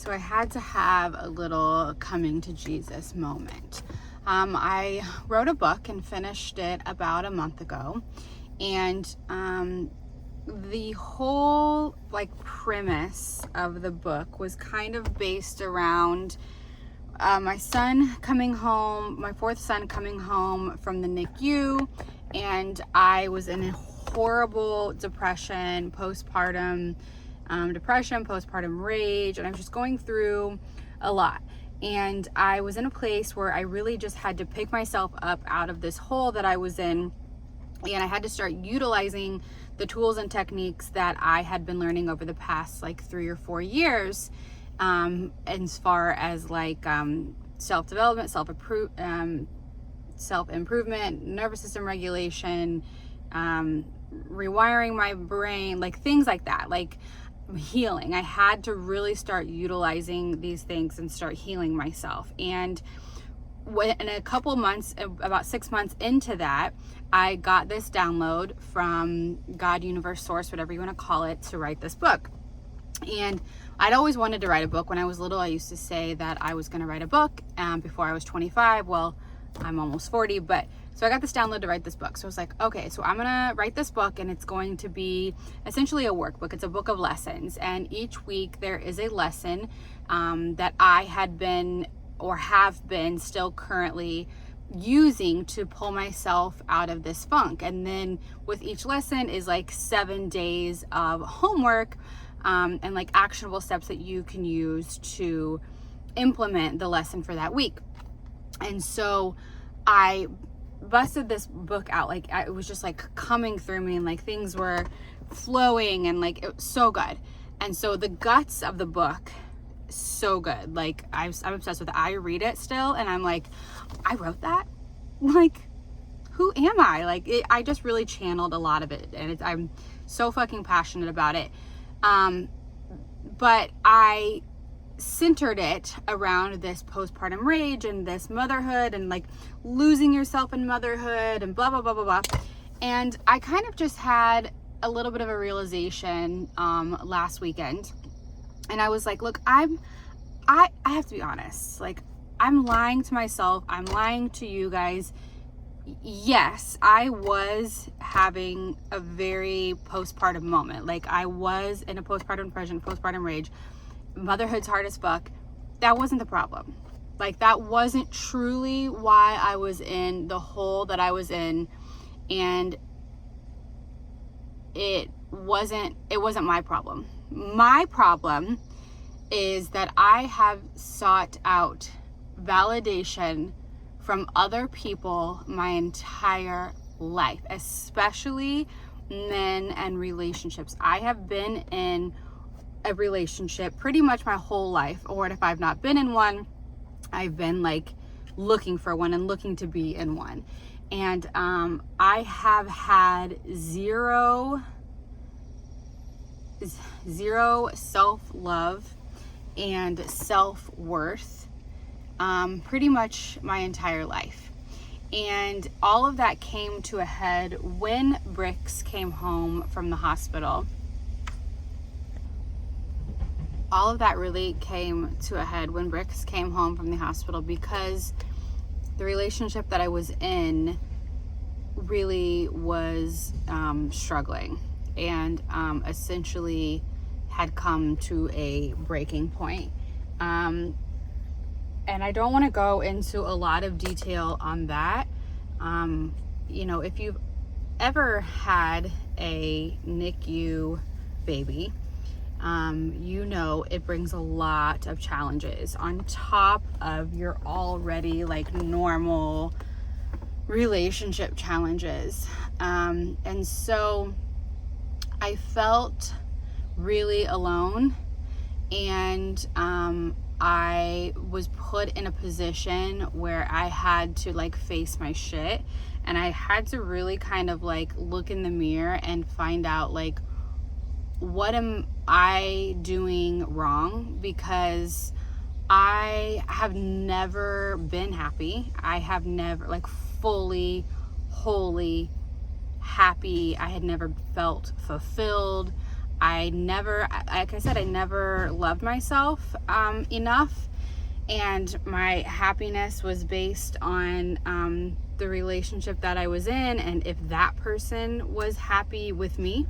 So I had to have a little coming to Jesus moment. I wrote a book and finished it about a month ago. And the whole premise of the book was kind of based around my son coming home, my fourth son coming home from the NICU, and I was in a horrible depression, postpartum rage, and I was just going through a lot. And I was in a place where I really just had to pick myself up out of this hole that I was in, and I had to start utilizing the tools and techniques that I had been learning over the past 3 or 4 years, as far as self-development, self-improvement, nervous system regulation, rewiring my brain, things like that, healing. I had to really start utilizing these things and start healing myself. And in a couple months, about 6 months into that, I got this download from God, universe, source, whatever you want to call it, to write this book. And I'd always wanted to write a book. When I was little, I used to say that I was going to write a book before I was 25. Well, I'm almost 40, so I got this download to write this book. So I was like, okay, so I'm going to write this book, and it's going to be essentially a workbook. It's a book of lessons. And each week there is a lesson that I had been, or have been still currently using to pull myself out of this funk. And then with each lesson is 7 days of homework and actionable steps that you can use to implement the lesson for that week. And so I busted this book out. It was just coming through me, and things were flowing, and it was so good. And so the guts of the book, so good. I'm obsessed with it. I read it still, and I'm like, I wrote that? Who am I? I just really channeled a lot of it, and I'm so fucking passionate about it. But I centered it around this postpartum rage and this motherhood and losing yourself in motherhood and blah, blah, blah, blah, blah. And I kind of just had a little bit of a realization last weekend. And I was like, look, I have to be honest. I'm lying to myself. I'm lying to you guys. Yes, I was having a very postpartum moment. I was in a postpartum depression, postpartum rage. Motherhood's hard as fuck. That wasn't the problem. That wasn't truly why I was in the hole that I was in. And it wasn't my problem. My problem is that I have sought out validation from other people my entire life, especially men and relationships. I have been in a relationship pretty much my whole life, or if I've not been in one, I've been looking for one and looking to be in one. And I have had zero self-love and self-worth pretty much my entire life. And all of that came to a head when Bricks came home from the hospital. All of that really came to a head when Bricks came home from the hospital, because the relationship that I was in really was struggling, and essentially had come to a breaking point. And I don't want to go into a lot of detail on that. If you've ever had a NICU baby, it brings a lot of challenges on top of your already normal relationship challenges. And so I felt really alone, and I was put in a position where I had to face my shit, and I had to really kind of look in the mirror and find out what am I doing wrong, because I have never been happy. I have never fully, wholly happy. I had never felt fulfilled. like I said, I never loved myself enough, and my happiness was based on the relationship that I was in, and if that person was happy with me.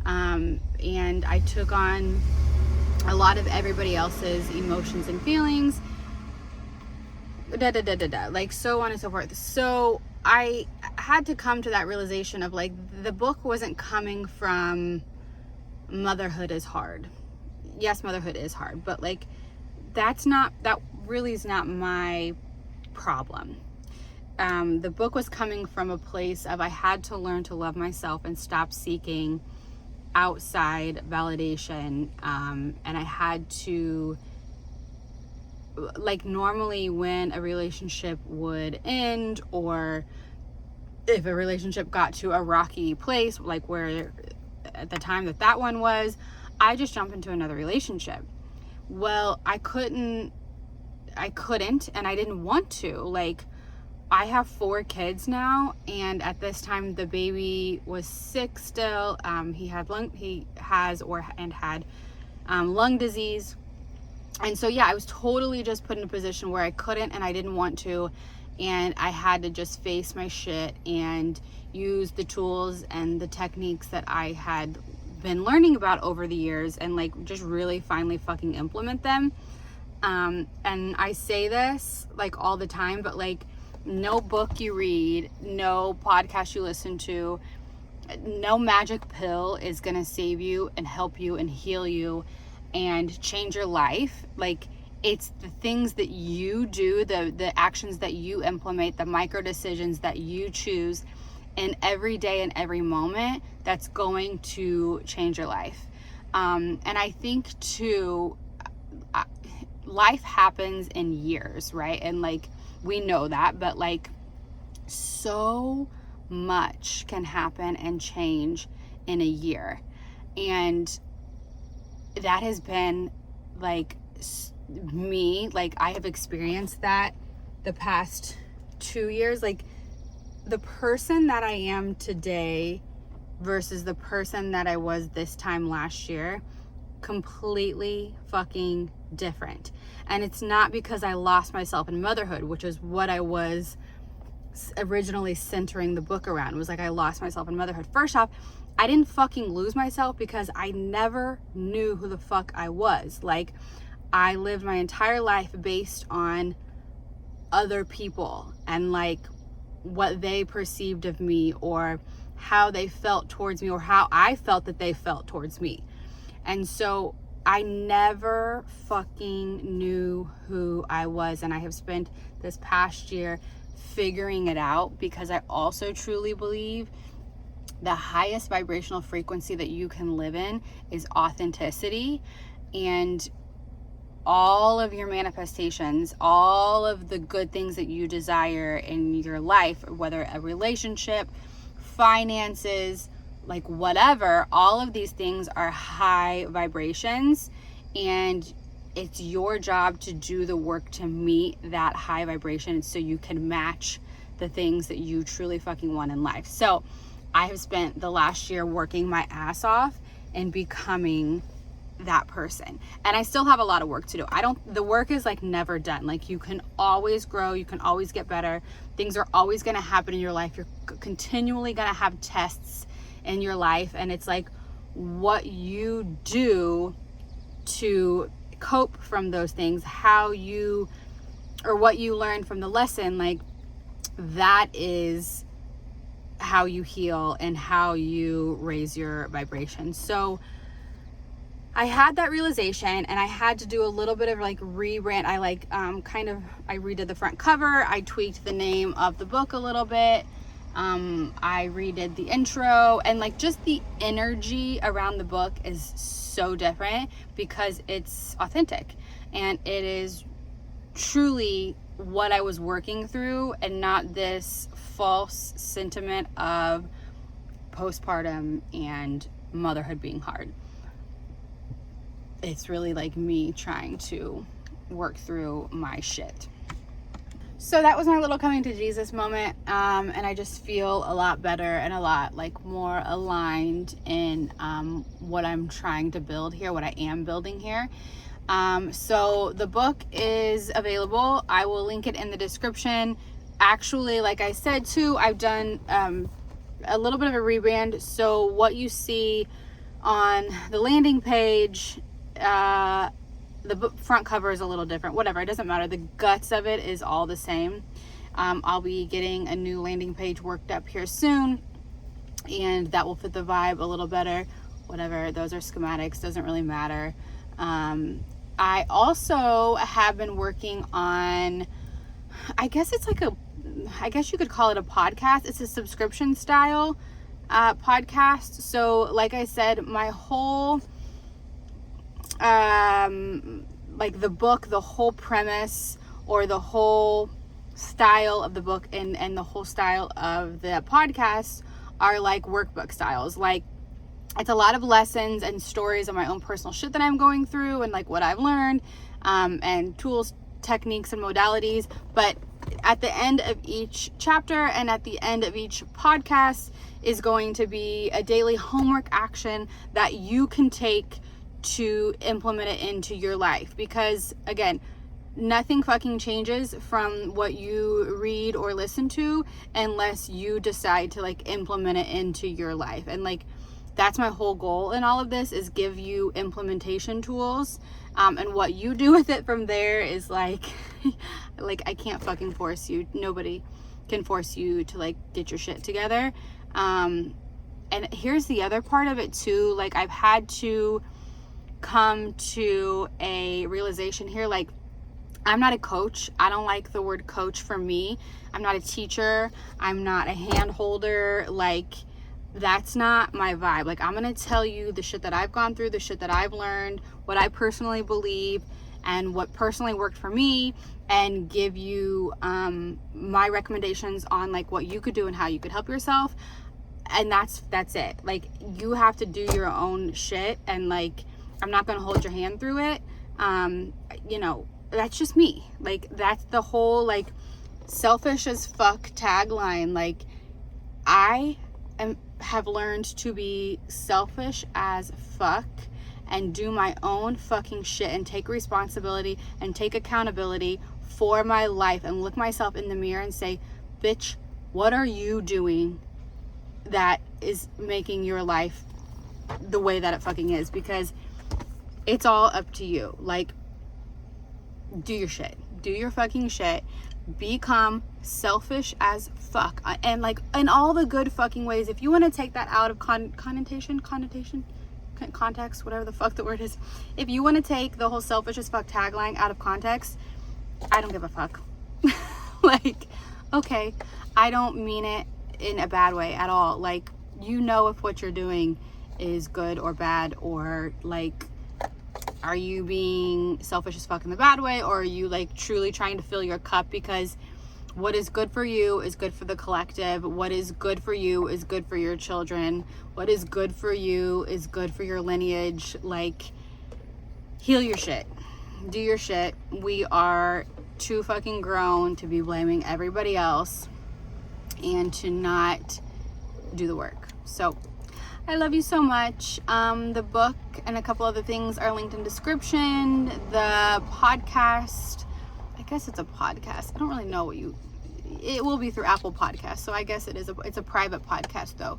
And I took on a lot of everybody else's emotions and feelings, like so on and so forth. So I had to come to that realization of like, the book wasn't coming from motherhood is hard. Yes, motherhood is hard, but like, that really is not my problem. The book was coming from a place of, I had to learn to love myself and stop seeking outside validation. And I had to, like, normally when a relationship would end, or if a relationship got to a rocky place, like where at the time that one was, I just jump into another relationship. Well, I couldn't, and I didn't want to. Like, I have 4 kids now, and at this time the baby was sick still. He had lung disease. And so yeah, I was totally just put in a position where I couldn't and I didn't want to, and I had to just face my shit and use the tools and the techniques that I had been learning about over the years, and like just really finally fucking implement them. And I say this like all the time, but like, no book you read, no podcast you listen to, no magic pill is gonna save you and help you and heal you and change your life. Like, it's the things that you do, the actions that you implement, the micro decisions that you choose in every day and every moment, that's going to change your life. And I think too, life happens in years, right? And like, we know that, but like, so much can happen and change in a year. And that has been like me, like I have experienced that the past 2 years. Like, the person that I am today versus the person that I was this time last year, completely fucking different. And it's not because I lost myself in motherhood, which is what I was originally centering the book around. It was like, I lost myself in motherhood. First off, I didn't fucking lose myself, because I never knew who the fuck I was. Like, I lived my entire life based on other people and like what they perceived of me, or how they felt towards me, or how I felt that they felt towards me. And so I never fucking knew who I was. And I have spent this past year figuring it out, because I also truly believe the highest vibrational frequency that you can live in is authenticity. And all of your manifestations, all of the good things that you desire in your life, whether a relationship, finances, like whatever, all of these things are high vibrations, and it's your job to do the work to meet that high vibration so you can match the things that you truly fucking want in life. So I have spent the last year working my ass off and becoming that person, and I still have a lot of work to do. The work is like never done. Like, you can always grow, you can always get better, things are always going to happen in your life, you're continually going to have tests in your life, and it's like what you do to cope from those things, what you learn from the lesson, like that is how you heal and how you raise your vibration. So I had that realization, and I had to do a little bit of like rebrand. I I redid the front cover, I tweaked the name of the book a little bit, I redid the intro, and like just the energy around the book is so different because it's authentic and it is truly what I was working through, and not this false sentiment of postpartum and motherhood being hard. It's really like me trying to work through my shit. So that was my little coming to Jesus moment, and I just feel a lot better and a lot like more aligned in what I'm trying to build here, what I am building here. So the book is available. I will link it in the description. Actually, like I said too, I've done a little bit of a rebrand. So what you see on the landing page, the book front cover is a little different. Whatever, it doesn't matter. The guts of it is all the same. I'll be getting a new landing page worked up here soon, and that will fit the vibe a little better. Whatever, those are schematics, doesn't really matter. I also have been working on, I guess you could call it a podcast. It's a subscription style podcast. So like I said, my whole like the book, the whole premise or the whole style of the book and the whole style of the podcast are like workbook styles. Like, it's a lot of lessons and stories of my own personal shit that I'm going through and like what I've learned, and tools, techniques, and modalities. But at the end of each chapter and at the end of each podcast is going to be a daily homework action that you can take to implement it into your life. Because again, nothing fucking changes from what you read or listen to unless you decide to like implement it into your life. And like, that's my whole goal in all of this, is give you implementation tools, and what you do with it from there is like like I can't fucking force you. Nobody can force you to like get your shit together. And here's the other part of it too, like I've had to come to a realization here, like I'm not a coach. I don't like the word coach for me. I'm not a teacher. I'm not a hand holder. Like, that's not my vibe. Like, I'm gonna tell you the shit that I've gone through, the shit that I've learned, what I personally believe, and what personally worked for me, and give you my recommendations on like what you could do and how you could help yourself. And that's it. Like, you have to do your own shit, and like I'm not gonna hold your hand through it. You know, that's just me. Like, that's the whole like selfish as fuck tagline. Like, I have learned to be selfish as fuck and do my own fucking shit and take responsibility and take accountability for my life and look myself in the mirror and say, bitch, what are you doing that is making your life the way that it fucking is? Because it's all up to you. Like, do your shit. Do your fucking shit. Become selfish as fuck. And like, in all the good fucking ways. If you want to take that out of context, whatever the fuck the word is. If you want to take the whole selfish as fuck tagline out of context, I don't give a fuck. Like, okay, I don't mean it in a bad way at all. Like, you know if what you're doing is good or bad, or like, are you being selfish as fuck in the bad way, or are you like truly trying to fill your cup? Because what is good for you is good for the collective. What is good for you is good for your children. What is good for you is good for your lineage. Like, heal your shit. Do your shit. We are too fucking grown to be blaming everybody else and to not do the work. So I love you so much. The book and a couple other things are linked in description. The podcast, I guess it's a podcast. I don't really know it will be through Apple Podcasts. So I guess it's a private podcast though.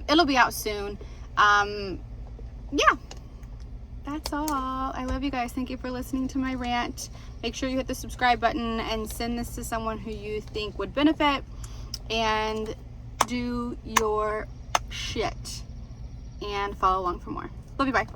It'll be out soon. Yeah, that's all. I love you guys. Thank you for listening to my rant. Make sure you hit the subscribe button and send this to someone who you think would benefit, and do your shit and follow along for more. Love you, bye.